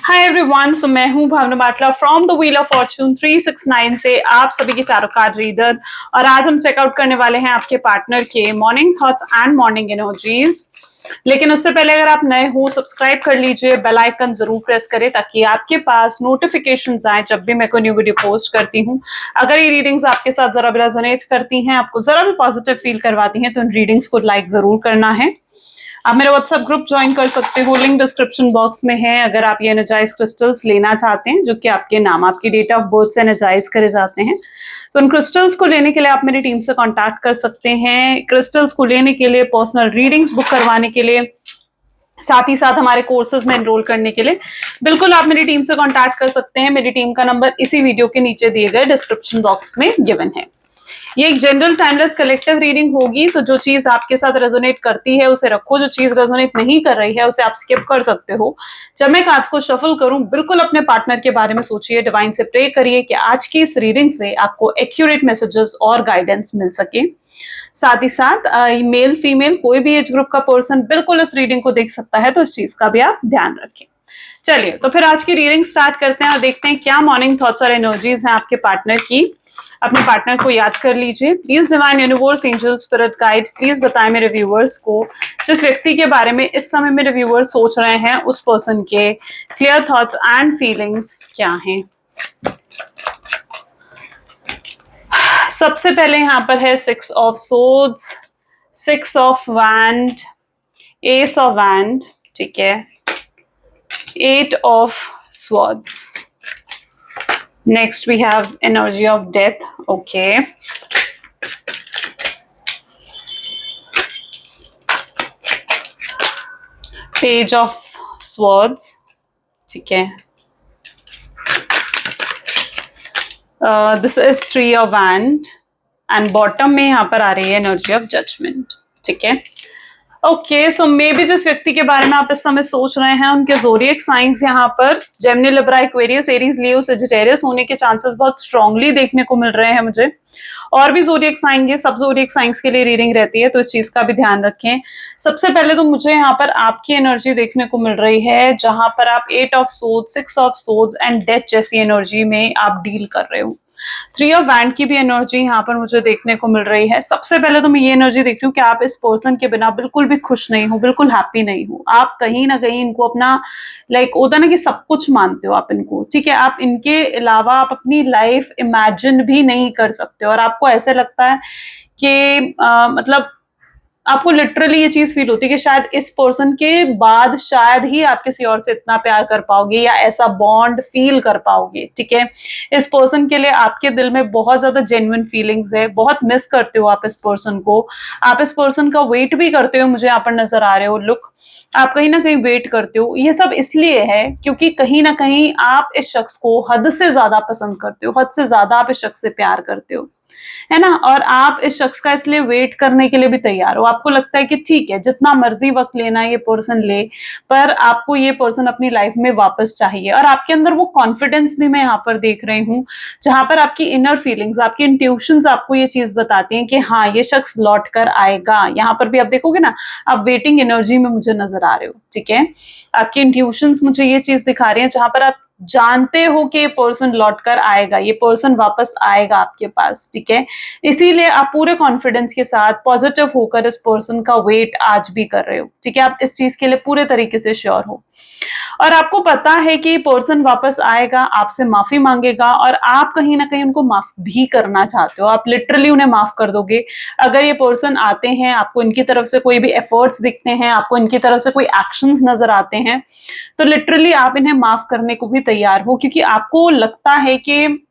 Hi everyone, so मैं हूं Bhavna Batla from the Wheel of Fortune 369 से आप सभी की टैरो कार्ड रीडर। और आज हम चेकआउट करने वाले हैं आपके पार्टनर के morning thoughts and morning energies. लेकिन उससे पहले अगर आप नए हो, सब्सक्राइब कर लीजिए, बेल आइकन जरूर प्रेस करें ताकि आपके पास नोटिफिकेशंस आए जब भी मैं कोई न्यू वीडियो पोस्ट करती हूँ। अगर ये रीडिंग्स आपके साथ जरा भी रेजोनेट करती हैं, आपको जरा भी पॉजिटिव फील करवाती हैं, तो इन रीडिंग्स को लाइक जरूर करना है। आप मेरा व्हाट्सएप ग्रुप ज्वाइन कर सकते हो, लिंक डिस्क्रिप्शन बॉक्स में है। अगर आप ये एनर्जाइज क्रिस्टल्स लेना चाहते हैं जो कि आपके नाम, आपकी डेट ऑफ बर्थ से एनर्जाइज करे जाते हैं, तो उन क्रिस्टल्स को लेने के लिए आप मेरी टीम से कांटेक्ट कर सकते हैं। क्रिस्टल्स को लेने के लिए, पर्सनल रीडिंग्स बुक करवाने के लिए, साथ ही साथ हमारे कोर्सेज में एनरोल करने के लिए बिल्कुल आप मेरी टीम से कांटेक्ट कर सकते हैं। मेरी टीम का नंबर इसी वीडियो के नीचे दिए गए डिस्क्रिप्शन बॉक्स में गिवन है। ये एक जनरल टाइमलेस कलेक्टिव रीडिंग होगी, तो जो चीज आपके साथ रेजोनेट करती है उसे रखो, जो चीज रेजोनेट नहीं कर रही है उसे आप स्किप कर सकते हो। जब मैं कार्ड्स को शफल करूं, बिल्कुल अपने पार्टनर के बारे में सोचिए, डिवाइन से प्रे करिए कि आज की इस रीडिंग से आपको एक्यूरेट मैसेजेस और गाइडेंस मिल सके। साथ ही साथ मेल फीमेल कोई भी एज ग्रुप का पर्सन बिल्कुल इस रीडिंग को देख सकता है, तो इस चीज का भी आप ध्यान रखें। चलिए, तो फिर आज की रीडिंग स्टार्ट करते हैं और देखते हैं क्या मॉर्निंग थॉट्स और एनर्जीज हैं आपके पार्टनर की। अपने पार्टनर को याद कर लीजिए। Please divine universe, angel, spirit guide, please बताएं मेरे व्यूअर्स को जिस व्यक्ति के बारे में इस समय मेरे व्यूअर्स सोच रहे हैं, उस पर्सन के क्लियर थॉट्स एंड फीलिंग्स क्या हैं। सबसे पहले यहाँ पर है 6 of swords, 6 of wand, S of wand, ठीक है, 8 of swords. Next we have energy of death. Okay. Page of swords. ठीक है. This is 3 of wand and bottom में यहाँ पर आ रही है energy of judgment. ठीक है. ओके, सो मे बी जिस व्यक्ति के बारे में आप इस समय सोच रहे हैं उनके ज़ोडिएक साइंस यहाँ पर जेमिनी, लिब्रा, एक्वेरियस, एरीज, लियो, सजिटेरियस होने के चांसेस बहुत स्ट्रांगली देखने को मिल रहे हैं मुझे। और भी ज़ोडिएक साइन है, सब ज़ोडिएक साइंस के लिए रीडिंग रहती है, तो इस चीज का भी ध्यान रखें। सबसे पहले तो मुझे यहाँ पर आपकी एनर्जी देखने को मिल रही है जहां पर आप 8 of swords, 6 of swords and death जैसी एनर्जी में आप डील कर रहे हो। 3 ऑफ वैंड की भी एनर्जी यहाँ पर मुझे देखने को मिल रही है। सबसे पहले तो मैं ये एनर्जी देख रही हूँ कि आप इस पर्सन के बिना बिल्कुल भी खुश नहीं हो, बिल्कुल हैप्पी नहीं हो। आप कहीं ना कहीं इनको अपना होता ना कि सब कुछ मानते हो आप इनको, ठीक है। आप इनके अलावा आप अपनी लाइफ इमेजिन भी नहीं कर सकते और आपको ऐसे लगता है कि मतलब आपको लिटरली ये चीज फील होती है कि शायद इस पर्सन के बाद शायद ही आप किसी और से इतना प्यार कर पाओगे या ऐसा बॉन्ड फील कर पाओगे, ठीक है। इस पर्सन के लिए आपके दिल में बहुत ज्यादा जेन्युइन फीलिंग्स है, बहुत मिस करते हो आप इस पर्सन को, आप इस पर्सन का वेट भी करते हो, मुझे यहाँ पर नजर आ रहे हो लुक, आप कहीं ना कहीं वेट करते हो। ये सब इसलिए है क्योंकि कहीं ना कहीं आप इस शख्स को हद से ज्यादा पसंद करते हो, हद से ज्यादा आप इस शख्स से प्यार करते हो, है ना। और आप इस शख्स का इसलिए वेट करने के लिए भी तैयार हो। आपको लगता है कि ठीक है, जितना मर्जी वक्त लेना है ये पर्सन ले, पर आपको ये पर्सन अपनी लाइफ में वापस चाहिए। और आपके अंदर वो कॉन्फिडेंस भी मैं यहाँ पर देख रही हूँ जहां पर आपकी इनर फीलिंग्स, आपकी इंट्यूशंस आपको ये चीज बताती हैं कि हाँ, ये शख्स लौट कर आएगा। यहाँ पर भी आप देखोगे ना, आप वेटिंग एनर्जी में मुझे नजर आ रहे हो, ठीक है। आपकी इंट्यूशंस मुझे ये चीज दिखा रही है जहां पर आप जानते हो कि ये पर्सन लौट कर आएगा, ये पर्सन वापस आएगा आपके पास, ठीक है। इसीलिए आप पूरे कॉन्फिडेंस के साथ पॉजिटिव होकर इस पर्सन का वेट आज भी कर रहे हो, ठीक है। आप इस चीज के लिए पूरे तरीके से श्योर हो और आपको पता है कि पर्सन वापस आएगा, आपसे माफी मांगेगा और आप कहीं ना कहीं उनको माफ भी करना चाहते हो। आप लिटरली उन्हें माफ कर दोगे। अगर ये पर्सन आते हैं, आपको इनकी तरफ से कोई भी एफर्ट्स दिखते हैं, आपको इनकी तरफ से कोई एक्शंस नजर आते हैं, तो लिटरली आप इन्हें माफ करने को भी तैयार हो, क्योंकि आपको लगता है कि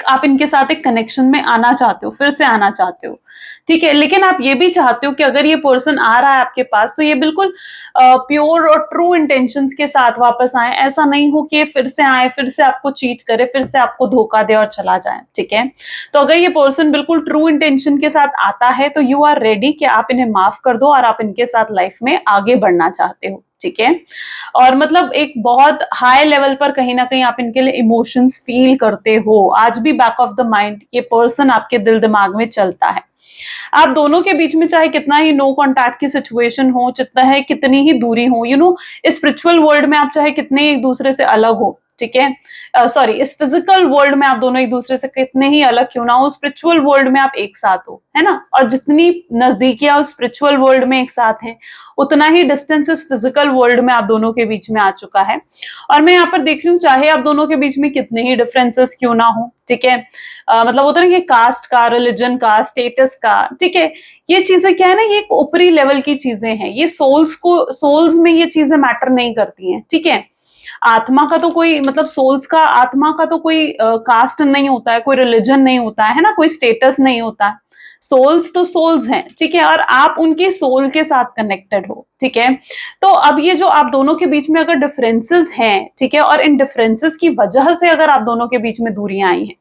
आप इनके साथ एक कनेक्शन में आना चाहते हो, फिर से आना चाहते हो, ठीक है। लेकिन आप ये भी चाहते हो कि अगर ये पर्सन आ रहा है आपके पास तो ये बिल्कुल प्योर और ट्रू इंटेंशंस के साथ वापस आए। ऐसा नहीं हो कि ये फिर से आए, फिर से आपको चीट करे, फिर से आपको धोखा दे और चला जाए, ठीक है। तो अगर ये पर्सन बिल्कुल ट्रू इंटेंशन के साथ आता है तो यू आर रेडी कि आप इन्हें माफ कर दो और आप इनके साथ लाइफ में आगे बढ़ना चाहते हो, ठीक है। और मतलब एक बहुत हाई लेवल पर कहीं ना कहीं आप इनके लिए इमोशंस फील करते हो। आज भी बैक ऑफ द माइंड ये पर्सन आपके दिल दिमाग में चलता है। आप दोनों के बीच में चाहे कितना ही नो कॉन्टैक्ट की सिचुएशन हो, जितना है कितनी ही दूरी हो, स्पिरिचुअल वर्ल्ड में आप चाहे कितने एक दूसरे से अलग हो, ठीक है, सॉरी, इस फिजिकल वर्ल्ड में आप दोनों एक दूसरे से कितने ही अलग क्यों ना हो, स्पिरिचुअल वर्ल्ड में आप एक साथ हो, है ना। और जितनी नजदीकी आप स्पिरिचुअल वर्ल्ड में एक साथ हैं, उतना ही डिस्टेंस इस फिजिकल वर्ल्ड में आप दोनों के बीच में आ चुका है। और मैं यहाँ पर देख रही हूँ, चाहे आप दोनों के बीच में कितने ही डिफरेंसेस क्यों ना हो, ठीक है, मतलब होता है ना कि कास्ट का, रिलीजन का, स्टेटस का, ठीक है, ये चीजें क्या है ना, ये एक ऊपरी लेवल की चीजें हैं, ये सोल्स में ये चीजें मैटर नहीं करती हैं, ठीक है। आत्मा का तो कोई मतलब सोल्स का, आत्मा का तो कोई कास्ट नहीं होता है, कोई रिलीजन नहीं होता है ना, कोई स्टेटस नहीं होता है। सोल्स तो सोल्स हैं, ठीक है, और आप उनकी सोल के साथ कनेक्टेड हो, ठीक है। तो अब ये जो आप दोनों के बीच में अगर डिफरेंसेस हैं, ठीक है, और इन डिफरेंसेस की वजह से अगर आप दोनों के बीच में दूरियां आई हैं,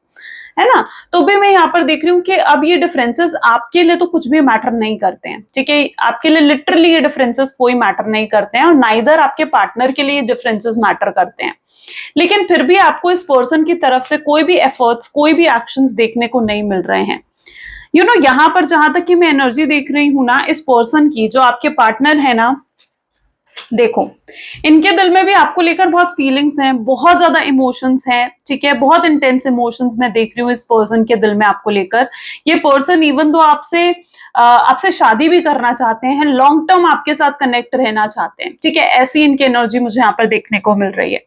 है ना, तो भी मैं यहाँ पर देख रही हूँ कि अब ये डिफरेंसेस आपके लिए तो कुछ भी मैटर नहीं करते हैं, ठीक है, आपके लिए लिटरली ये डिफरेंसेस कोई मैटर नहीं करते हैं, और नाइदर आपके पार्टनर के लिए ये डिफरेंसेस मैटर करते हैं। लेकिन फिर भी आपको इस पर्सन की तरफ से कोई भी एफर्ट्स, कोई भी एक्शंस देखने को नहीं मिल रहे हैं। यहाँ पर जहां तक कि मैं एनर्जी देख रही हूं ना, इस पर्सन की, जो आपके पार्टनर है ना, देखो, इनके दिल में भी आपको लेकर बहुत फीलिंग्स हैं, बहुत ज्यादा इमोशंस हैं, ठीक है, बहुत इंटेंस इमोशंस मैं देख रही हूँ इस पर्सन के दिल में आपको लेकर। ये पर्सन इवन दो आपसे शादी भी करना चाहते हैं, लॉन्ग टर्म आपके साथ कनेक्ट रहना चाहते हैं, ठीक है, ऐसी इनकी एनर्जी मुझे यहाँ पर देखने को मिल रही है।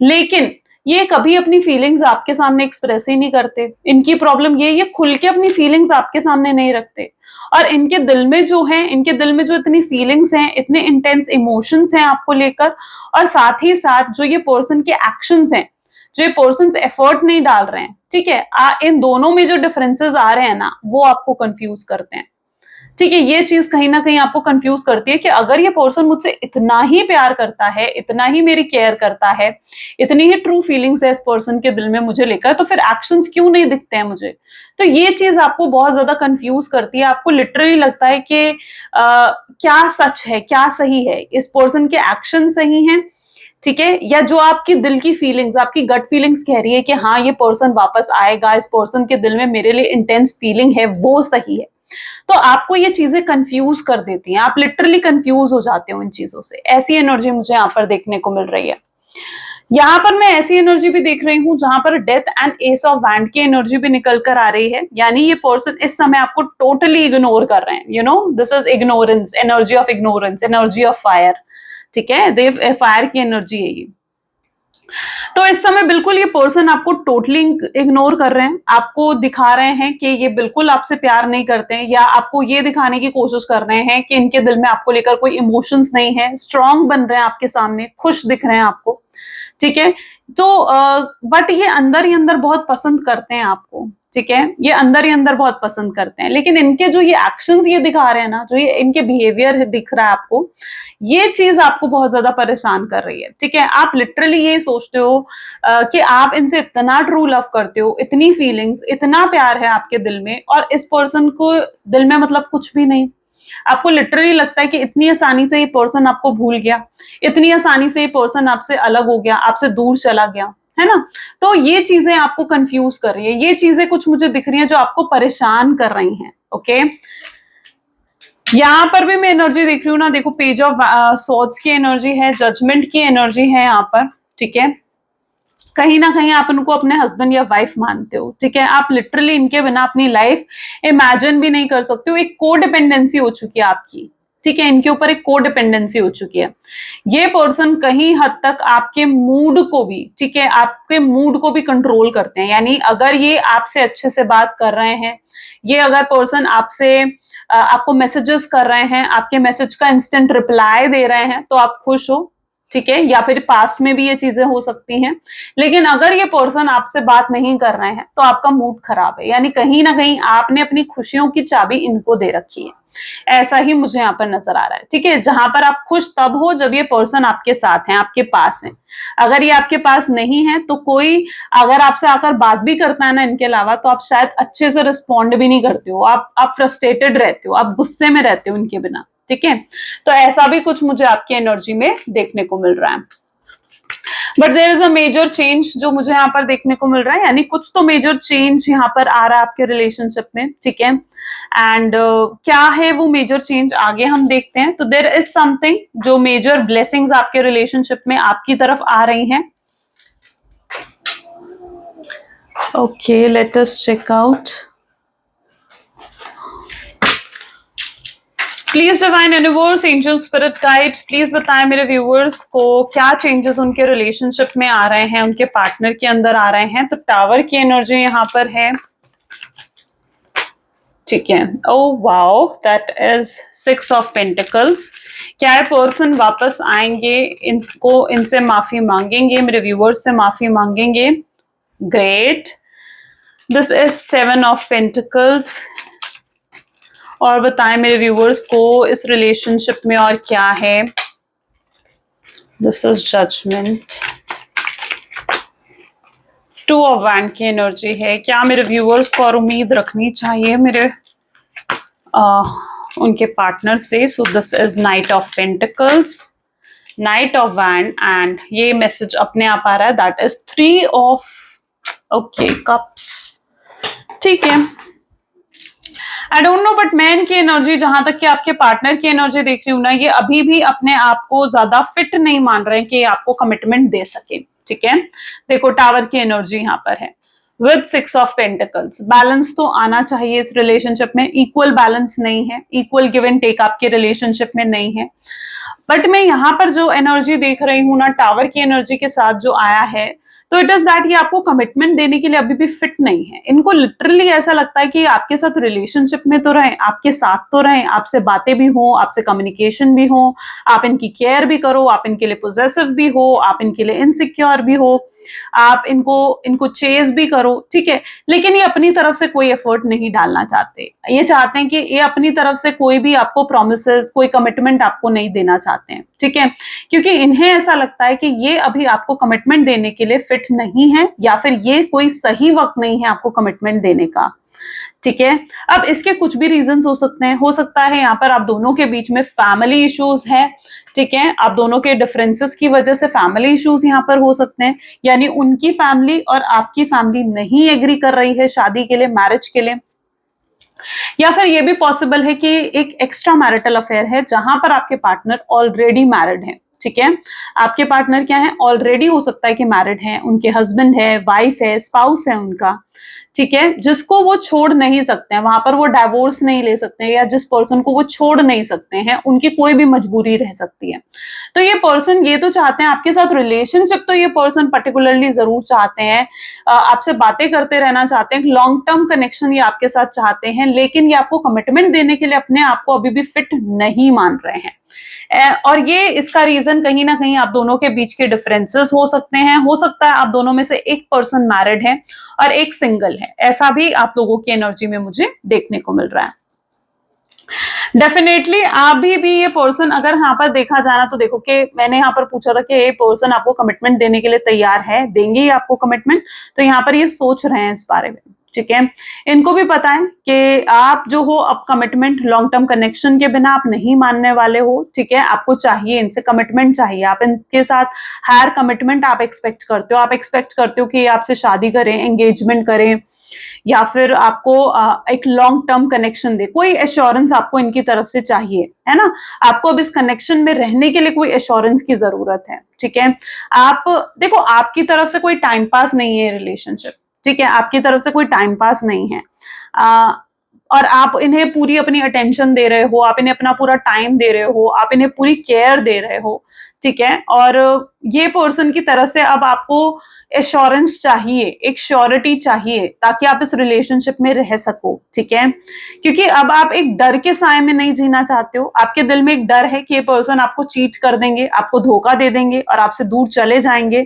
लेकिन ये कभी अपनी फीलिंग्स आपके सामने एक्सप्रेस ही नहीं करते। इनकी प्रॉब्लम ये खुल के अपनी फीलिंग्स आपके सामने नहीं रखते। और इनके दिल में जो है, इनके दिल में जो इतनी फीलिंग्स हैं, इतने इंटेंस इमोशंस हैं आपको लेकर, और साथ ही साथ जो ये पर्सन के एक्शंस हैं, जो ये पर्सन एफर्ट नहीं डाल रहे हैं, ठीक है, इन दोनों में जो डिफरेंसेस आ रहे हैं ना, वो आपको कंफ्यूज करते हैं, ठीक है। ये चीज कहीं ना कहीं आपको कंफ्यूज करती है कि अगर ये पर्सन मुझसे इतना ही प्यार करता है, इतना ही मेरी केयर करता है, इतनी ही ट्रू फीलिंग्स है इस पर्सन के दिल में मुझे लेकर, तो फिर एक्शंस क्यों नहीं दिखते हैं मुझे। तो ये चीज आपको बहुत ज्यादा कंफ्यूज करती है। आपको लिटरली लगता है कि क्या सच है, क्या सही है, इस पर्सन के एक्शन सही हैं, ठीक है, या जो आपकी दिल की फीलिंग्स, आपकी गट फीलिंग्स कह रही है कि हाँ ये पर्सन वापस आएगा, इस पर्सन के दिल में मेरे लिए इंटेंस फीलिंग है, वो सही है। तो आपको ये चीजें कंफ्यूज कर देती हैं, आप लिटरली कंफ्यूज हो जाते हो इन चीजों से। ऐसी एनर्जी मुझे यहाँ पर देखने को मिल रही है। यहाँ पर मैं ऐसी एनर्जी भी देख रही हूँ जहां पर death and S of wand की एनर्जी भी निकल कर आ रही है, यानी ये पर्सन इस समय आपको टोटली इग्नोर कर रहे हैं। This is ignorance, energy of ignorance, energy of fire, ठीक है, देव फायर की एनर्जी है ये। तो इस समय बिल्कुल ये पर्सन आपको टोटली इग्नोर कर रहे हैं, आपको दिखा रहे हैं कि ये बिल्कुल आपसे प्यार नहीं करते हैं, या आपको ये दिखाने की कोशिश कर रहे हैं कि इनके दिल में आपको लेकर कोई इमोशंस नहीं है, स्ट्रांग बन रहे हैं आपके सामने, खुश दिख रहे हैं आपको, ठीक है। तो बट ये अंदर ही अंदर बहुत पसंद करते हैं आपको, ठीक है, ये अंदर ही अंदर बहुत पसंद करते हैं। लेकिन इनके जो ये एक्शंस ये दिखा रहे हैं ना, जो ये इनके बिहेवियर दिख रहा है आपको, ये चीज आपको बहुत ज्यादा परेशान कर रही है, ठीक है। आप लिटरली ये सोचते हो कि आप इनसे इतना ट्रू लव करते हो, इतनी फीलिंग्स, इतना प्यार है आपके दिल में, और इस पर्सन को दिल में मतलब कुछ भी नहीं। आपको लिटरली लगता है कि इतनी आसानी से ये पर्सन आपको भूल गया, इतनी आसानी से ये पर्सन आपसे अलग हो गया, आपसे दूर चला गया, है ना। तो ये चीजें आपको कंफ्यूज कर रही है, ये चीजें कुछ मुझे दिख रही हैं जो आपको परेशान कर रही हैं, ओके। यहाँ पर भी मैं एनर्जी देख रही हूँ ना, देखो, पेज ऑफ सॉर्ड्स की एनर्जी है, जजमेंट की एनर्जी है यहाँ पर, ठीक है। कहीं ना कहीं आप उनको अपने हस्बैंड या वाइफ मानते हो, ठीक है, आप लिटरली इनके बिना अपनी लाइफ इमेजिन भी नहीं कर सकते हो। एक को डिपेंडेंसी हो चुकी है आपकी, ठीक है, इनके ऊपर एक को डिपेंडेंसी हो चुकी है। ये पर्सन कहीं हद तक आपके मूड को भी, ठीक है, आपके मूड को भी कंट्रोल करते हैं। यानी अगर ये आपसे अच्छे से बात कर रहे हैं, ये अगर पर्सन आपसे आपको मैसेजेस कर रहे हैं, आपके मैसेज का इंस्टेंट रिप्लाई दे रहे हैं, तो आप खुश हो, ठीक है, या फिर पास्ट में भी ये चीजें हो सकती हैं। लेकिन अगर ये पर्सन आपसे बात नहीं कर रहे हैं तो आपका मूड खराब है, यानी कहीं ना कहीं आपने अपनी खुशियों की चाबी इनको दे रखी है। ऐसा ही मुझे यहाँ पर नजर आ रहा है, ठीक है। जहां पर आप खुश तब हो जब ये पर्सन आपके साथ है, आपके पास है। अगर ये आपके पास नहीं है तो कोई अगर आपसे आकर बात भी करता है ना इनके अलावा, तो आप शायद अच्छे से रिस्पॉन्ड भी नहीं करते हो, आप फ्रस्ट्रेटेड रहते हो, आप गुस्से में रहते हो इनके बिना, ठीक है। तो ऐसा भी कुछ मुझे आपकी एनर्जी में देखने को मिल रहा है। But there is a major change जो मुझे यहाँ पर देखने को मिल रहा है, यानी कुछ तो मेजर चेंज यहाँ पर आ रहा है आपके रिलेशनशिप में, ठीक है। एंड क्या है वो मेजर चेंज, आगे हम देखते हैं। तो देयर इज समथिंग जो मेजर ब्लेसिंग्स आपके रिलेशनशिप में आपकी तरफ आ रही हैं। Okay, let us check out. Please divine universe, angel, spirit guide, please बताएं मेरे व्यूअर्स को क्या चेंजेस उनके रिलेशनशिप में आ रहे हैं, उनके पार्टनर के अंदर आ रहे हैं। तो टावर की एनर्जी यहाँ पर है, ठीक है। Oh wow, that is 6 of pentacles. क्या है, पर्सन वापस आएंगे, इनको इनसे माफी मांगेंगे, मेरे व्यूअर्स से माफी मांगेंगे। Great. This is 7 of pentacles. और बताएं मेरे व्यूअर्स को इस रिलेशनशिप में और क्या है। This is judgement. 2 of wand की एनर्जी है। क्या मेरे व्यूअर्स को और उम्मीद रखनी चाहिए मेरे उनके पार्टनर से। So this is night of pentacles, night of wand, and ये मैसेज अपने आप आ रहा है, that is 3 of okay cups, ठीक है। I don't know, but man की एनर्जी, जहां तक कि आपके पार्टनर की एनर्जी देख रही हूं ना, ये अभी भी अपने आप को ज्यादा फिट नहीं मान रहे हैं कि आपको कमिटमेंट दे सके, ठीक है। देखो टावर की एनर्जी यहाँ पर है विद 6 ऑफ पेंटिकल्स। बैलेंस तो आना चाहिए इस रिलेशनशिप में, इक्वल बैलेंस नहीं है, इक्वल गिव एंड टेक आपके रिलेशनशिप में नहीं है। बट मैं यहाँ पर जो एनर्जी देख रही हूँ ना, टावर की एनर्जी के साथ जो आया है, तो इट इज दैट ये आपको कमिटमेंट देने के लिए अभी भी फिट नहीं है। इनको लिटरली ऐसा लगता है कि आपके साथ रिलेशनशिप में तो रहें, आपके साथ तो रहें, आपसे बातें भी हो, आपसे कम्युनिकेशन भी हो, आप इनकी केयर भी करो, आप इनके लिए पोजेसिव भी हो, आप इनके लिए इनसिक्योर भी हो, आप इनको चेज भी करो, ठीक है। लेकिन ये अपनी तरफ से कोई एफर्ट नहीं डालना चाहते। ये चाहते हैं कि ये अपनी तरफ से कोई भी आपको प्रोमिसेस, कोई कमिटमेंट आपको नहीं देना चाहते हैं, ठीक है। क्योंकि इन्हें ऐसा लगता है कि ये अभी आपको कमिटमेंट देने के लिए फिट नहीं है, या फिर ये कोई सही वक्त नहीं है आपको कमिटमेंट देने का, ठीक है। अब इसके कुछ भी रीजंस हो सकते हैं। हो सकता है यहाँ पर आप दोनों के बीच में फैमिली इश्यूज है, ठीक है। आप दोनों के डिफरेंसेस की वजह से फैमिली इश्यूज यहाँ पर हो सकते हैं, यानी उनकी फैमिली और आपकी फैमिली नहीं एग्री कर रही है शादी के लिए, मैरिज के लिए। या फिर ये भी पॉसिबल है कि एक एक्स्ट्रा मैरिटल अफेयर है जहां पर आपके पार्टनर ऑलरेडी मैरिड है, ठीक है। आपके पार्टनर क्या है, ऑलरेडी हो सकता है कि मैरिड है, उनके हस्बैंड है, वाइफ है, स्पाउस है उनका, ठीक है, जिसको वो छोड़ नहीं सकते हैं, वहां पर वो डाइवोर्स नहीं ले सकते हैं, या जिस पर्सन को वो छोड़ नहीं सकते हैं, उनकी कोई भी मजबूरी रह सकती है। तो ये पर्सन ये तो चाहते हैं आपके साथ रिलेशनशिप, तो ये पर्सन पर्टिकुलरली जरूर चाहते हैं, आपसे बातें करते रहना चाहते हैं, लॉन्ग टर्म कनेक्शन ये आपके साथ चाहते हैं, लेकिन ये आपको कमिटमेंट देने के लिए अपने आप को अभी भी फिट नहीं मान रहे हैं। और ये इसका रीजन कहीं ना कहीं आप दोनों के बीच के डिफरेंसेस हो सकते हैं। हो सकता है आप दोनों में से एक पर्सन मैरिड है और एक सिंगल है, ऐसा भी आप लोगों की एनर्जी में मुझे देखने को मिल रहा है। डेफिनेटली अभी भी ये पर्सन, अगर यहाँ पर देखा जाना तो देखो कि मैंने यहाँ पर पूछा था कि ये पर्सन आपको कमिटमेंट देने के लिए तैयार है, देंगे ही आपको कमिटमेंट, तो यहाँ पर ये सोच रहे हैं इस बारे में, ठीक है। इनको भी पता है कि आप जो हो, अब कमिटमेंट लॉन्ग टर्म कनेक्शन के बिना आप नहीं मानने वाले हो, ठीक है। आपको चाहिए, इनसे कमिटमेंट चाहिए, आप इनके साथ हायर कमिटमेंट आप एक्सपेक्ट करते हो। आप एक्सपेक्ट करते हो कि ये आपसे शादी करें, एंगेजमेंट करें, या फिर आपको एक लॉन्ग टर्म कनेक्शन दे, कोई एश्योरेंस आपको इनकी तरफ से चाहिए, है ना। आपको अब इस कनेक्शन में रहने के लिए कोई एश्योरेंस की जरूरत है, ठीक है। आप देखो, आपकी तरफ से कोई टाइम पास नहीं है रिलेशनशिप, ठीक है, आपकी तरफ से कोई टाइम पास नहीं है, और आप इन्हें पूरी अपनी अटेंशन दे रहे हो, आप इन्हें अपना पूरा टाइम दे रहे हो, आप इन्हें पूरी केयर दे रहे हो, ठीक है। और ये पर्सन की तरफ से अब आपको एश्योरेंस चाहिए, एक श्योरिटी चाहिए, ताकि आप इस रिलेशनशिप में रह सको, ठीक है। क्योंकि अब आप एक डर के साए में नहीं जीना चाहते हो। आपके दिल में एक डर है कि ये पर्सन आपको चीट कर देंगे, आपको धोखा दे देंगे और आपसे दूर चले जाएंगे,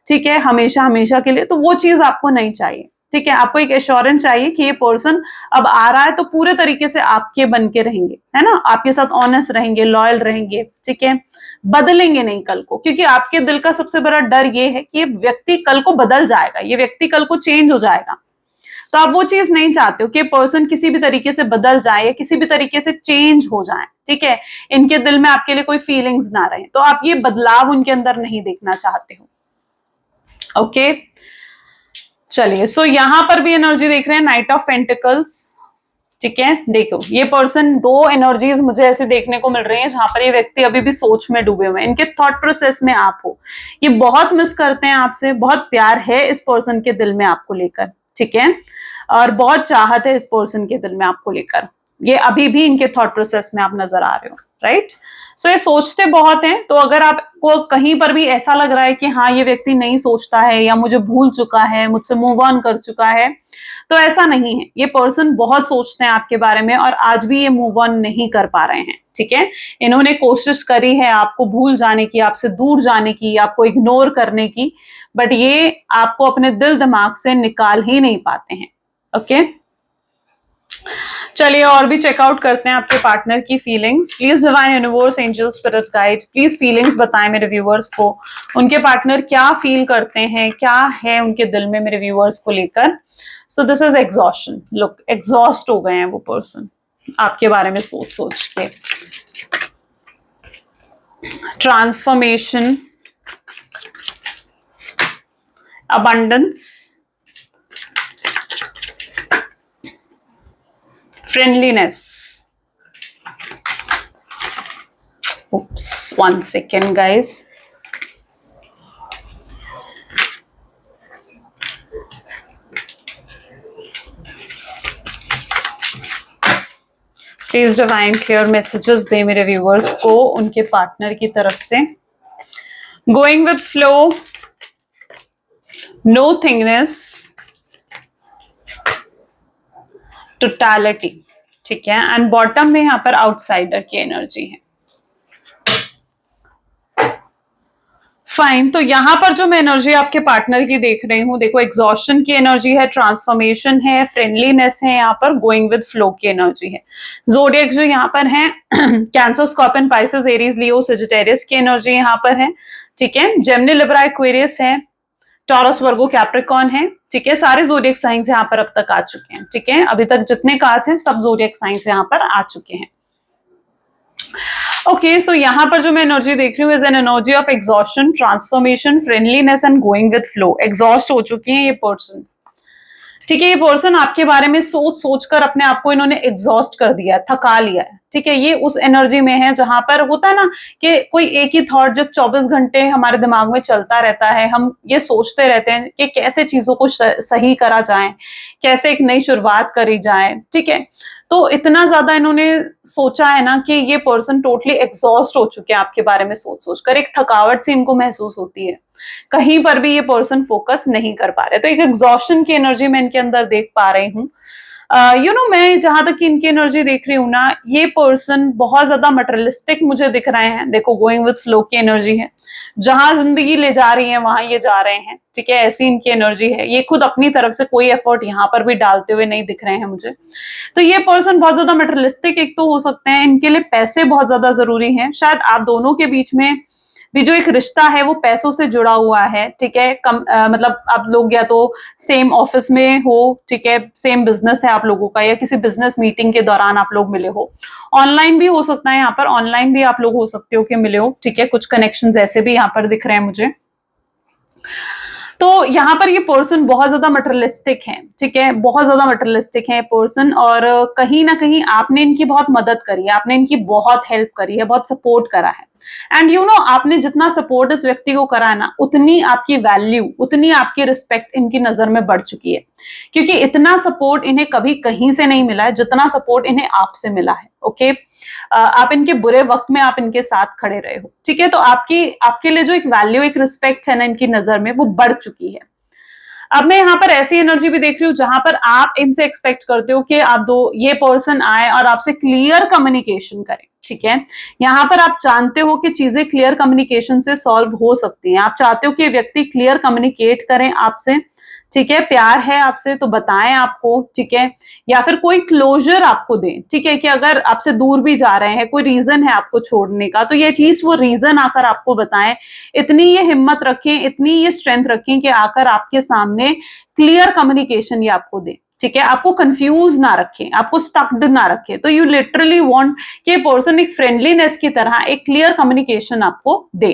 ठीक है, हमेशा हमेशा के लिए। तो वो चीज आपको नहीं चाहिए, ठीक है। आपको एक एश्योरेंस चाहिए कि ये पर्सन अब आ रहा है तो पूरे तरीके से आपके बन के रहेंगे, है ना, आपके साथ ऑनेस्ट रहेंगे, लॉयल रहेंगे, ठीक है, बदलेंगे नहीं कल को। क्योंकि आपके दिल का सबसे बड़ा डर ये है कि ये व्यक्ति कल को बदल जाएगा, ये व्यक्ति कल को चेंज हो जाएगा। तो आप वो चीज नहीं चाहते हो कि पर्सन किसी भी तरीके से बदल जाए या किसी भी तरीके से चेंज हो जाए, ठीक है। इनके दिल में आपके लिए कोई फीलिंग्स ना रहे, तो आप ये बदलाव उनके अंदर नहीं देखना चाहते हो। ओके चलिए, सो यहां पर भी एनर्जी देख रहे हैं, नाइट ऑफ पेंटिकल्स। ठीक है, देखो ये पर्सन, दो एनर्जीज मुझे ऐसे देखने को मिल रही हैं जहां पर ये व्यक्ति अभी भी सोच में डूबे हुए हैं, इनके थॉट प्रोसेस में आप हो, ये बहुत मिस करते हैं आपसे, बहुत प्यार है इस पर्सन के दिल में आपको लेकर। ठीक है, और बहुत चाहत है इस पर्सन के दिल में आपको लेकर, ये अभी भी इनके थॉट प्रोसेस में आप नजर आ रहे हो, राइट। सो ये सोचते बहुत हैं, तो अगर आपको कहीं पर भी ऐसा लग रहा है कि हाँ ये व्यक्ति नहीं सोचता है या मुझे भूल चुका है, मुझसे मूव ऑन कर चुका है, तो ऐसा नहीं है, ये पर्सन बहुत सोचते हैं आपके बारे में और आज भी ये मूव ऑन नहीं कर पा रहे हैं। ठीक है, इन्होंने कोशिश करी है आपको भूल जाने की, आपसे दूर जाने की, आपको इग्नोर करने की, बट ये आपको अपने दिल दिमाग से निकाल ही नहीं पाते हैं। ओके चलिए और भी चेकआउट करते हैं आपके पार्टनर की feelings. Please divine universe, angel, spirit guide, please feelings बताएं मेरे व्यूअर्स को, उनके पार्टनर क्या फील करते हैं, क्या है उनके दिल में मेरे व्यूअर्स को लेकर। So this is exhaustion, look exhaust हो गए हैं वो पर्सन आपके बारे में सोच सोच के। Transformation, abundance, friendliness. Oops, 1 second guys. Please divine clear messages दे मेरे व्यूअर्स को उनके पार्टनर की तरफ से। Going with flow, no thingness, totality. ठीक है, एंड बॉटम में यहां पर आउटसाइडर की एनर्जी है। फाइन, तो यहां पर जो मैं एनर्जी आपके पार्टनर की देख रही हूं, देखो एग्जॉस्शन की एनर्जी है, ट्रांसफॉर्मेशन है, फ्रेंडलीनेस है, यहाँ पर गोइंग विद फ्लो की एनर्जी है। जोडिएक जो यहाँ पर है कैंसर, स्कॉर्पियन, पाइसेस, एरीज, लियो, सजिटेरियस की एनर्जी यहाँ पर है। ठीक है, जेमिनी, लिब्रा, एक्वेरियस है, टॉरस, वर्गो, कैप्रिकॉर्न है। ठीक है, सारे जोडिएक साइंस यहाँ पर अब तक आ चुके हैं। ठीक है, अभी तक जितने कार्ड्स हैं सब जोडिएक साइंस यहाँ पर आ चुके हैं। ओके सो यहाँ पर जो मैं एनर्जी देख रही हूँ is an energy of exhaustion, transformation, friendliness and going with flow. Exhaust हो चुकी है ये पर्सन। ठीक है, ये पर्सन आपके बारे में सोच सोच कर अपने आप को इन्होंने एग्जॉस्ट कर दिया, थका लिया है। ठीक है, ये उस एनर्जी में है जहां पर होता है ना कि कोई एक ही थॉट जब 24 घंटे हमारे दिमाग में चलता रहता है, हम ये सोचते रहते हैं कि कैसे चीजों को सही करा जाए, कैसे एक नई शुरुआत करी जाए। ठीक है, तो इतना ज्यादा इन्होंने सोचा है ना कि ये पर्सन टोटली एग्जॉस्ट हो चुके हैं आपके बारे में सोच सोच कर, एक थकावट सी इनको महसूस होती है, कहीं पर भी ये पर्सन फोकस नहीं कर पा रहे। तो एक एग्जॉस्शन की एनर्जी मैं इनके अंदर देख पा रही हूँ। मैं जहां तक इनकी एनर्जी देख रही हूँ ना, ये पर्सन बहुत ज्यादा मटेरियलिस्टिक मुझे दिख रहे हैं। देखो गोइंग विद फ्लो की एनर्जी है, जहां जिंदगी ले जा रही है वहां ये जा रहे हैं। ठीक है, ऐसी इनकी एनर्जी है, ये खुद अपनी तरफ से कोई एफर्ट यहाँ पर भी डालते हुए नहीं दिख रहे हैं मुझे। तो ये पर्सन बहुत ज्यादा मटेरियलिस्टिक एक तो हो सकते हैं, इनके लिए पैसे बहुत ज्यादा जरूरी हैं, शायद आप दोनों के बीच में भी जो एक रिश्ता है वो पैसों से जुड़ा हुआ है। ठीक है, मतलब आप लोग या तो सेम ऑफिस में हो, ठीक है, सेम बिजनेस है आप लोगों का, या किसी बिजनेस मीटिंग के दौरान आप लोग मिले हो। ऑनलाइन भी हो सकता है, यहाँ पर ऑनलाइन भी आप लोग हो सकते हो कि मिले हो। ठीक है, कुछ कनेक्शंस ऐसे भी यहाँ पर दिख रहे हैं मुझे। तो यहाँ पर ये पर्सन बहुत ज्यादा मटेरियलिस्टिक है। ठीक है, बहुत ज्यादा मटेरियलिस्टिक है पर्सन, और कहीं ना कहीं आपने इनकी बहुत मदद करी है, आपने इनकी बहुत हेल्प करी है, बहुत सपोर्ट करा है। एंड आपने जितना सपोर्ट इस व्यक्ति को करा है ना, उतनी आपकी वैल्यू, उतनी आपकी रिस्पेक्ट इनकी नजर में बढ़ चुकी है, क्योंकि इतना सपोर्ट इन्हें कभी कहीं से नहीं मिला है जितना सपोर्ट इन्हें आपसे मिला है। ओके, आप इनके बुरे वक्त में आप इनके साथ खड़े रहे हो। ठीक है, तो आपके लिए जो एक वैल्यू, एक रिस्पेक्ट है ना इनकी नजर में, वो बढ़ चुकी है। अब मैं यहाँ पर ऐसी एनर्जी भी देख रही हूँ जहां पर आप इनसे एक्सपेक्ट करते हो कि ये पर्सन आए और आपसे क्लियर कम्युनिकेशन करें। ठीक है, यहाँ पर आप जानते हो कि चीजें क्लियर कम्युनिकेशन से सॉल्व हो सकती हैं। आप चाहते हो कि व्यक्ति क्लियर कम्युनिकेट करें आपसे। ठीक है, प्यार है आपसे तो बताएं आपको। ठीक है, या फिर कोई क्लोजर आपको दें। ठीक है, कि अगर आपसे दूर भी जा रहे हैं, कोई रीजन है आपको छोड़ने का, तो ये एटलीस्ट वो रीजन आकर आपको बताएं। इतनी ये हिम्मत रखें, इतनी ये स्ट्रेंथ रखें कि आकर आपके सामने क्लियर कम्युनिकेशन ये आपको दें। ठीक है, आपको कंफ्यूज ना रखें, आपको स्टक्ड ना रखें। तो यू लिटरली वांट कि पर्सन एक फ्रेंडलीनेस की तरह एक क्लियर कम्युनिकेशन आपको दे।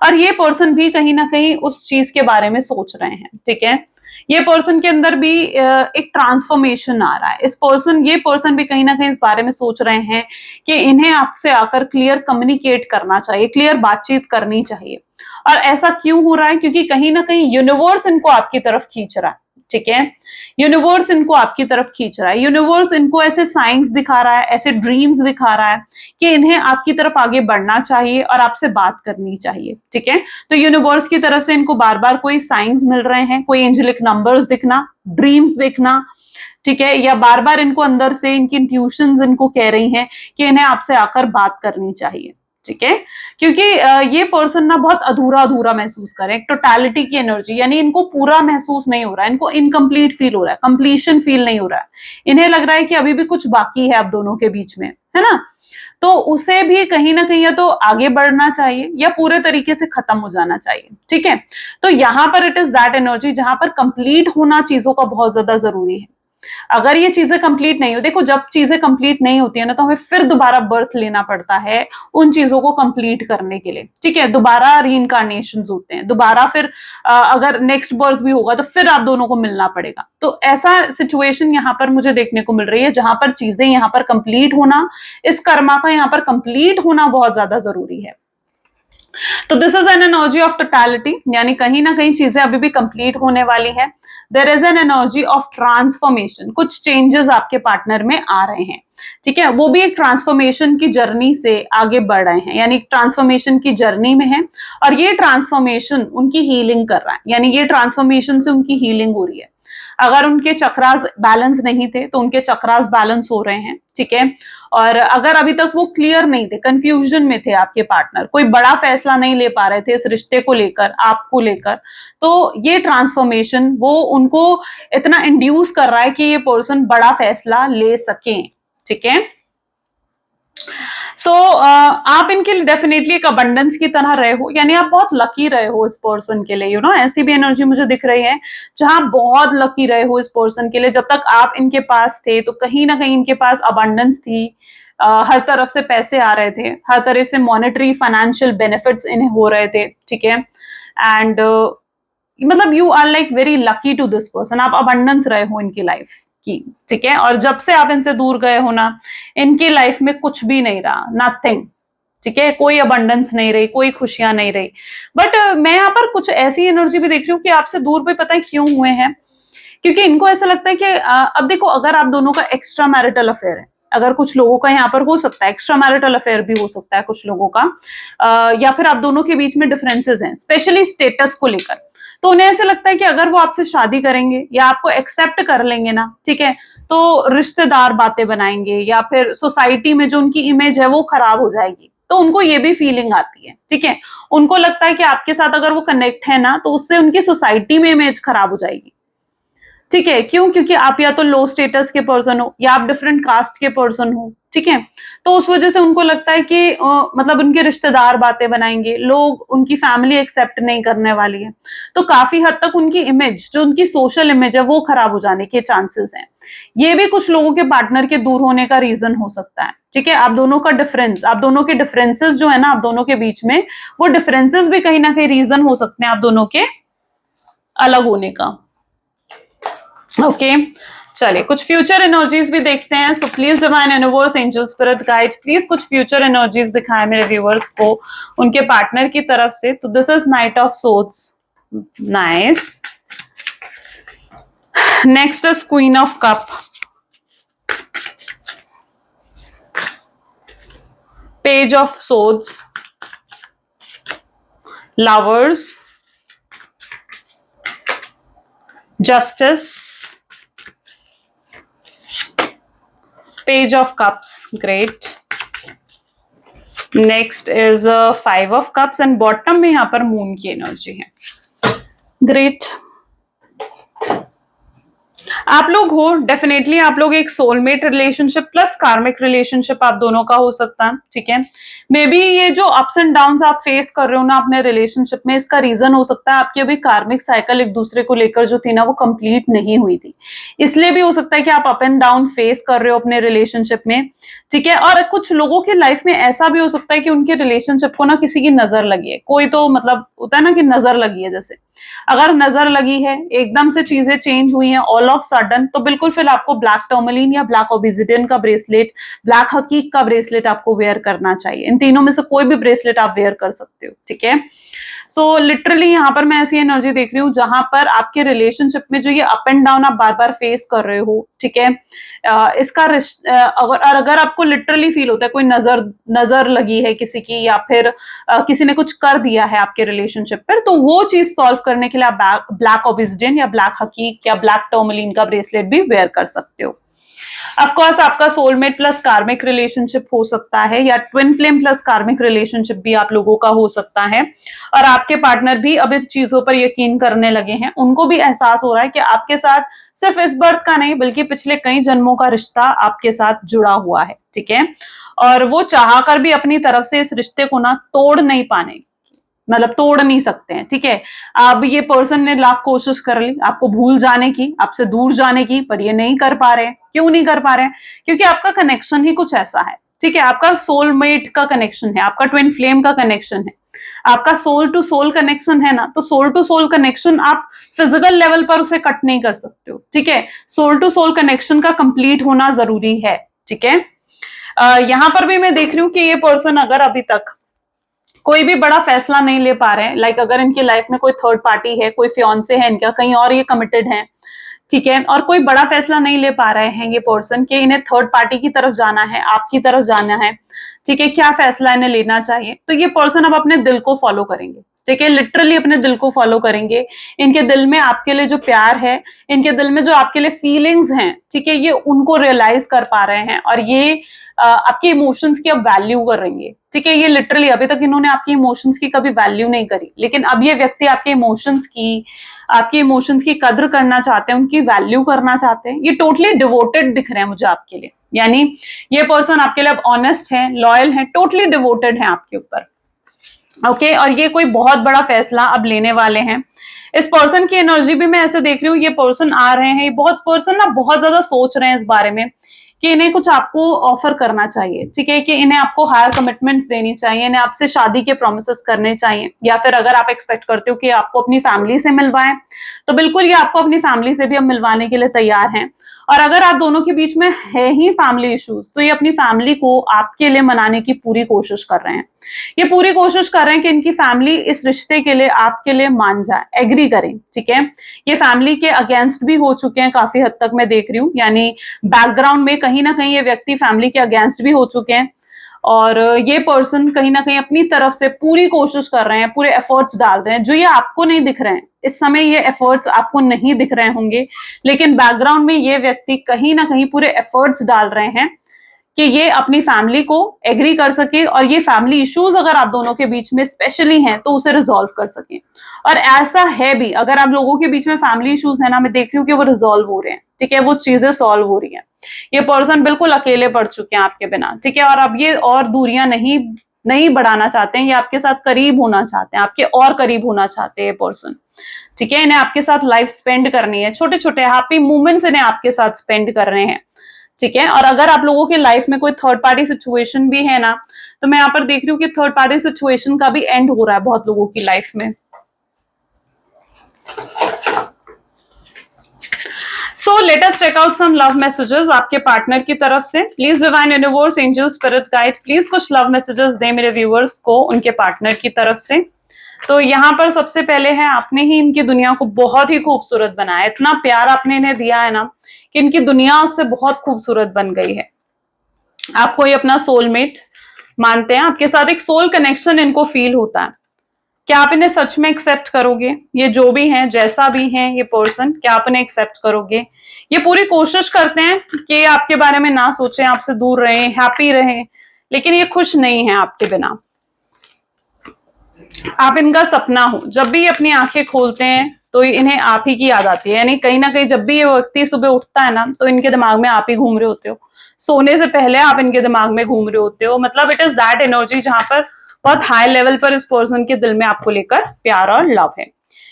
और ये पर्सन भी कहीं ना कहीं उस चीज के बारे में सोच रहे हैं, ठीक है। ये पर्सन के अंदर भी एक ट्रांसफॉर्मेशन आ रहा है। ये पर्सन भी कहीं ना कहीं इस बारे में सोच रहे हैं कि इन्हें आपसे आकर क्लियर कम्युनिकेट करना चाहिए, क्लियर बातचीत करनी चाहिए। और ऐसा क्यों हो रहा है? क्योंकि कहीं ना कहीं यूनिवर्स इनको आपकी तरफ खींच रहा है, ठीक है। यूनिवर्स इनको आपकी तरफ खींच रहा है, यूनिवर्स इनको ऐसे साइंस दिखा रहा है, ऐसे ड्रीम्स दिखा रहा है कि इन्हें आपकी तरफ आगे बढ़ना चाहिए और आपसे बात करनी चाहिए, ठीक है। तो यूनिवर्स की तरफ से इनको बार बार कोई साइंस मिल रहे हैं, कोई एंजेलिक नंबर्स दिखना, ड्रीम्स दिखना, ठीक है, या बार बार इनको अंदर से इनकी इंट्यूशंस इनको कह रही हैं कि इन्हें आपसे आकर बात करनी चाहिए, ठीक है। क्योंकि ये पर्सन ना बहुत अधूरा अधूरा महसूस कर रहे हैं, टोटलिटी की एनर्जी, यानी इनको पूरा महसूस नहीं हो रहा है, इनको इनकम्प्लीट फील हो रहा है, कंप्लीशन फील नहीं हो रहा है। इन्हें लग रहा है कि अभी भी कुछ बाकी है आप दोनों के बीच में, है ना। तो उसे भी कहीं ना कहीं या तो आगे बढ़ना चाहिए या पूरे तरीके से खत्म हो जाना चाहिए, ठीक है। तो यहां पर इट इज दैट एनर्जी जहां पर कंप्लीट होना चीजों का बहुत ज्यादा जरूरी है। अगर ये चीजें कंप्लीट नहीं हो, देखो जब चीजें कंप्लीट नहीं होती है ना, तो हमें फिर दोबारा बर्थ लेना पड़ता है उन चीजों को कंप्लीट करने के लिए, ठीक है। दोबारा रीइंकार्नेशन होते हैं, दोबारा फिर अगर नेक्स्ट बर्थ भी होगा तो फिर आप दोनों को मिलना पड़ेगा। तो ऐसा सिचुएशन यहाँ पर मुझे देखने को मिल रही है जहां पर चीजें यहाँ पर कंप्लीट होना, इस कर्मा का यहाँ पर कंप्लीट होना बहुत ज्यादा जरूरी है। तो this is an energy of totality, यानी कहीं ना कहीं चीजें अभी भी कंप्लीट होने वाली है। There is an energy of transformation, कुछ चेंजेस आपके पार्टनर में आ रहे हैं, ठीक है। वो भी एक ट्रांसफॉर्मेशन की जर्नी से आगे बढ़ रहे हैं, यानी ट्रांसफॉर्मेशन की जर्नी में है और ये ट्रांसफॉर्मेशन उनकी हीलिंग कर रहा है, यानी ये ट्रांसफॉर्मेशन से उनकी हीलिंग हो रही है। अगर उनके चक्रास बैलेंस नहीं थे तो उनके चक्रास बैलेंस हो रहे हैं, ठीक है। और अगर अभी तक वो क्लियर नहीं थे, कंफ्यूजन में थे आपके पार्टनर, कोई बड़ा फैसला नहीं ले पा रहे थे इस रिश्ते को लेकर, आपको लेकर, तो ये ट्रांसफॉर्मेशन वो उनको इतना इंड्यूस कर रहा है कि ये पर्सन बड़ा फैसला ले सके, ठीक है। सो आप इनके लिए डेफिनेटली एक अबंडेंस की तरह रहे हो, यानी आप बहुत लकी रहे हो इस पर्सन के लिए, ऐसी भी एनर्जी मुझे दिख रही है जहां बहुत लकी रहे हो इस पर्सन के लिए। जब तक आप इनके पास थे तो कहीं ना कहीं इनके पास अबंडेंस थी, हर तरफ से पैसे आ रहे थे, हर तरह से मॉनेटरी फाइनेंशियल बेनिफिट्स इन्हें हो रहे थे, ठीक है। एंड मतलब you are like very lucky to this person, आप अबंडेंस रहे हो इनकी लाइफ की, ठीक है। और जब से आप इनसे दूर गए हो ना, इनकी लाइफ में कुछ भी नहीं रहा, नथिंग, ठीक है। कोई अबंडेंस नहीं रही, कोई खुशियां नहीं रही। बट मैं यहाँ पर कुछ ऐसी एनर्जी भी देख रही हूँ कि आपसे दूर भी पता है क्यों हुए हैं, क्योंकि इनको ऐसा लगता है कि अब देखो, अगर आप दोनों का एक्स्ट्रा मैरिटल अफेयर है, अगर कुछ लोगों का यहाँ पर हो सकता है एक्स्ट्रा मैरिटल अफेयर भी हो सकता है कुछ लोगों का, या फिर आप दोनों के बीच में डिफरेंसेस हैं स्पेशली स्टेटस को लेकर, तो उन्हें ऐसा लगता है कि अगर वो आपसे शादी करेंगे या आपको एक्सेप्ट कर लेंगे ना, ठीक है, तो रिश्तेदार बातें बनाएंगे या फिर सोसाइटी में जो उनकी इमेज है वो खराब हो जाएगी। तो उनको ये भी फीलिंग आती है, ठीक है। उनको लगता है कि आपके साथ अगर वो कनेक्ट है ना, तो उससे उनकी सोसाइटी में इमेज खराब हो जाएगी, ठीक है। क्यों? क्योंकि आप या तो लो स्टेटस के पर्सन हो या आप डिफरेंट कास्ट के पर्सन हो, ठीक है। तो उस वजह से उनको लगता है कि मतलब उनके रिश्तेदार बातें बनाएंगे, लोग, उनकी फैमिली एक्सेप्ट नहीं करने वाली है, तो काफी हद तक उनकी इमेज, जो उनकी सोशल इमेज है, वो खराब हो जाने के चांसेस हैं। ये भी कुछ लोगों के पार्टनर के दूर होने का रीजन हो सकता है, ठीक है। आप दोनों का डिफरेंस, आप दोनों के डिफरेंसेस जो है ना आप दोनों के बीच में, वो डिफरेंसेस भी कहीं ना कहीं रीजन हो सकते हैं आप दोनों के अलग होने का। ओके, चलिए कुछ फ्यूचर एनर्जीज भी देखते हैं। So please divine universe, angel, spirit guide, please कुछ फ्यूचर एनर्जीज दिखाएं मेरे व्यूअर्स को उनके पार्टनर की तरफ से। तो this is night of swords, nice. Next is queen of cup, page of swords, lovers, justice, Page of Cups, great. Next is Five of Cups and bottom में यहाँ पर मून की एनर्जी है, great. आप लोग हो डेफिनेटली, आप लोग एक सोलमेट रिलेशनशिप प्लस कार्मिक रिलेशनशिप आप दोनों का हो सकता है, ठीक है। मे बी ये जो अप्स एंड डाउन्स आप फेस कर रहे हो ना अपने रिलेशनशिप में, इसका रीजन हो सकता है आपकी अभी कार्मिक साइकिल एक दूसरे को लेकर जो थी ना वो कंप्लीट नहीं हुई थी, इसलिए भी हो सकता है कि आप अप एंड डाउन फेस कर रहे हो अपने रिलेशनशिप में, ठीक है। और कुछ लोगों की लाइफ में ऐसा भी हो सकता है कि उनके रिलेशनशिप को ना किसी की नजर लगी है, कोई तो मतलब होता है ना कि नजर लगी है, जैसे अगर नजर लगी है एकदम से चीजें चेंज हुई हैं ऑल ऑफ सडन, तो बिल्कुल फिर आपको ब्लैक टर्मलिन या ब्लैक ओबिजिडियन का ब्रेसलेट, ब्लैक हकीक का ब्रेसलेट आपको वेयर करना चाहिए। इन तीनों में से कोई भी ब्रेसलेट आप वेयर कर सकते हो, ठीक है। सो लिटरली यहाँ पर मैं ऐसी एनर्जी देख रही हूँ जहां पर आपके रिलेशनशिप में जो ये अप एंड डाउन आप बार बार फेस कर रहे हो, ठीक है, इसका अगर आपको लिटरली फील होता है कोई नजर नजर लगी है किसी की, या फिर किसी ने कुछ कर दिया है आपके रिलेशनशिप पर, तो वो चीज सॉल्व करने के लिए आप ब्लैक ओबिजिडियन या ब्लैक हकीक या ब्लैक टर्मलिन का ब्रेसलेट भी वेयर कर सकते हो। ऑफकोर्स आपका सोलमेट प्लस कार्मिक रिलेशनशिप हो सकता है, या ट्विन फ्लेम प्लस कार्मिक रिलेशनशिप भी आप लोगों का हो सकता है, और आपके पार्टनर भी अब इस चीजों पर यकीन करने लगे हैं, उनको भी एहसास हो रहा है कि आपके साथ सिर्फ इस बर्थ का नहीं बल्कि पिछले कई जन्मों का रिश्ता आपके साथ जुड़ा हुआ है, ठीक है। और वो चाह कर भी अपनी तरफ से इस रिश्ते को ना तोड़ नहीं पाने, मतलब तोड़ नहीं सकते हैं, ठीक है। अब ये पर्सन ने लाख कोशिश कर ली आपको भूल जाने की, आपसे दूर जाने की, पर ये नहीं कर पा रहे हैं। क्यों नहीं कर पा रहे हैं? क्योंकि आपका कनेक्शन ही कुछ ऐसा है, ठीक है। आपका सोलमेट का कनेक्शन है, आपका ट्विन फ्लेम का कनेक्शन है, आपका सोल टू सोल कनेक्शन है ना, तो सोल टू सोल कनेक्शन आप फिजिकल लेवल पर उसे कट नहीं कर सकते हो, ठीक है। सोल टू सोल कनेक्शन का कंप्लीट होना जरूरी है, ठीक है। यहां पर भी मैं देख रही हूँ कि ये पर्सन अगर अभी तक कोई भी बड़ा फैसला नहीं ले पा रहे हैं, लाइक अगर इनकी लाइफ में कोई थर्ड पार्टी है, कोई फियांसे है इनका, कहीं और ये कमिटेड है, ठीक है, और कोई बड़ा फैसला नहीं ले पा रहे हैं ये पर्सन कि इन्हें थर्ड पार्टी की तरफ जाना है, आपकी तरफ जाना है, ठीक है, क्या फैसला इन्हें लेना चाहिए, तो ये पर्सन अब अपने दिल को फॉलो करेंगे, ठीक है, लिटरली अपने दिल को फॉलो करेंगे। इनके दिल में आपके लिए जो प्यार है, इनके दिल में जो आपके लिए फीलिंग्स हैं, ठीक है, ये उनको रियलाइज कर पा रहे हैं, और ये आपके इमोशंस की अब वैल्यू करेंगे, ठीक है। ये लिटरली अभी तक इन्होंने आपकी इमोशंस की कभी वैल्यू नहीं करी, लेकिन अब ये व्यक्ति आपके इमोशंस की कद्र करना चाहते हैं, उनकी वैल्यू करना चाहते हैं। ये टोटली डिवोटेड दिख रहे हैं मुझे आपके लिए, यानी ये पर्सन आपके लिए अब ऑनेस्ट है, लॉयल है, टोटली डिवोटेड है आपके ऊपर, ओके। और ये कोई बहुत बड़ा फैसला अब लेने वाले हैं। इस पर्सन की एनर्जी भी मैं ऐसे देख रही हूँ, ये पर्सन आ रहे हैं, ये बहुत पर्सन ना बहुत ज्यादा सोच रहे हैं इस बारे में कि इन्हें कुछ आपको ऑफर करना चाहिए, ठीक है, कि इन्हें आपको हायर कमिटमेंट्स देनी चाहिए, इन्हें आपसे शादी के प्रोमिसेस करने चाहिए, या फिर अगर आप एक्सपेक्ट करते हो कि आपको अपनी फैमिली से मिलवाएं, तो बिल्कुल ये आपको अपनी फैमिली से भी अब मिलवाने के लिए तैयार हैं। और अगर आप दोनों के बीच में है ही फैमिली इश्यूज, तो ये अपनी फैमिली को आपके लिए मनाने की पूरी कोशिश कर रहे हैं। ये पूरी कोशिश कर रहे हैं कि इनकी फैमिली इस रिश्ते के लिए आपके लिए मान जाए, एग्री करें, ठीक है। ये फैमिली के अगेंस्ट भी हो चुके हैं काफी हद तक, मैं देख रही हूँ, यानी बैकग्राउंड में कहीं ना कहीं ये व्यक्ति फैमिली के अगेंस्ट भी हो चुके हैं, और ये पर्सन कहीं ना कहीं अपनी तरफ से पूरी कोशिश कर रहे हैं, पूरे एफर्ट्स डाल रहे हैं, जो ये आपको नहीं दिख रहे हैं इस समय, ये एफर्ट्स आपको नहीं दिख रहे होंगे, लेकिन बैकग्राउंड में ये व्यक्ति कहीं ना कहीं पूरे एफर्ट्स डाल रहे हैं कि ये अपनी फैमिली को एग्री कर सके, और ये फैमिली इश्यूज अगर आप दोनों के बीच में स्पेशली हैं तो उसे रिजॉल्व कर सके। और ऐसा है भी, अगर आप लोगों के बीच में फैमिली इश्यूज है ना, मैं देख रही हूँ कि वो रिजॉल्व हो रहे हैं, ठीक है, वो चीजें सॉल्व हो रही हैं। ये पर्सन बिल्कुल अकेले पड़ चुके हैं आपके बिना, ठीक है, और अब ये और दूरियां नहीं बढ़ाना चाहते हैं, ये आपके साथ करीब होना चाहते हैं, आपके और करीब होना चाहते हैं ये पर्सन, ठीक है। इन्हें आपके साथ लाइफ स्पेंड करनी है, छोटे छोटे हैप्पी मोमेंट्स इन्हें आपके साथ स्पेंड कर रहे हैं, ठीक है। और अगर आप लोगों के लाइफ में कोई थर्ड पार्टी सिचुएशन भी है ना, तो मैं यहाँ पर देख रही हूँ कि थर्ड पार्टी सिचुएशन का भी एंड हो रहा है बहुत लोगों की लाइफ में। So let us check out some love messages आपके पार्टनर की तरफ से। Please divine universe, angel, spirit guide, please कुछ लव मैसेजेस दें मेरे व्यूअर्स को उनके पार्टनर की तरफ से। तो यहाँ पर सबसे पहले है, आपने ही इनकी दुनिया को बहुत ही खूबसूरत बनाया, इतना प्यार आपने इन्हें दिया है ना कि इनकी दुनिया उससे बहुत खूबसूरत बन गई है। आपको ये अपना सोलमेट मानते हैं, आपके साथ एक सोल कनेक्शन इनको फील होता है। क्या आप इन्हें सच में एक्सेप्ट करोगे? ये जो भी हैं, जैसा भी हैं ये पर्सन, क्या आप इन्हें एक्सेप्ट करोगे? ये पूरी कोशिश करते हैं कि आपके बारे में ना सोचें, आपसे दूर रहें, हैप्पी रहें, लेकिन ये खुश नहीं है आपके बिना। आप इनका सपना हो, जब भी ये अपनी आंखें खोलते हैं तो इन्हें आप ही की याद आती है, यानी कहीं ना कहीं जब भी ये व्यक्ति सुबह उठता है ना, तो इनके दिमाग में आप ही घूम रहे होते हो, सोने से पहले आप इनके दिमाग में घूम रहे होते हो। मतलब इट इज दैट एनर्जी जहां पर बहुत हाई लेवल पर इस पर्सन के दिल में आपको लेकर प्यार और लव है।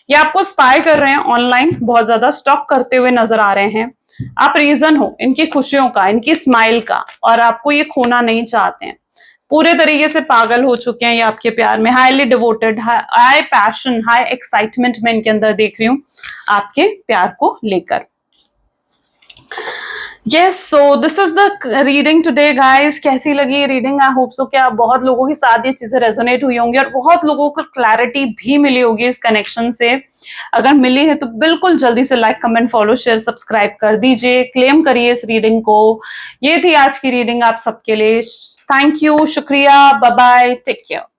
ये आपको स्पाई कर रहे हैं ऑनलाइन, बहुत ज्यादा स्टॉक करते हुए नजर आ रहे हैं। आप रीजन हो इनकी खुशियों का, इनकी स्माइल का, और आपको ये खोना नहीं चाहते हैं। पूरे तरीके से पागल हो चुके हैं ये आपके प्यार में, highly devoted, high passion, high excitement में इनके अंदर देख रही हूं आपके प्यार को लेकर। Yes, so this is the reading today, guys. कैसी लगी ये रीडिंग? आई होप सो कि आप बहुत लोगों के साथ ये चीजें रेजोनेट हुई होंगी और बहुत लोगों को क्लैरिटी भी मिली होगी इस कनेक्शन से। अगर मिली है तो बिल्कुल जल्दी से like, comment, follow, share, subscribe कर दीजिए, क्लेम करिए इस रीडिंग को। ये थी आज की रीडिंग आप सबके लिए। थैंक यू, शुक्रिया, बाय बाय, टेक केयर।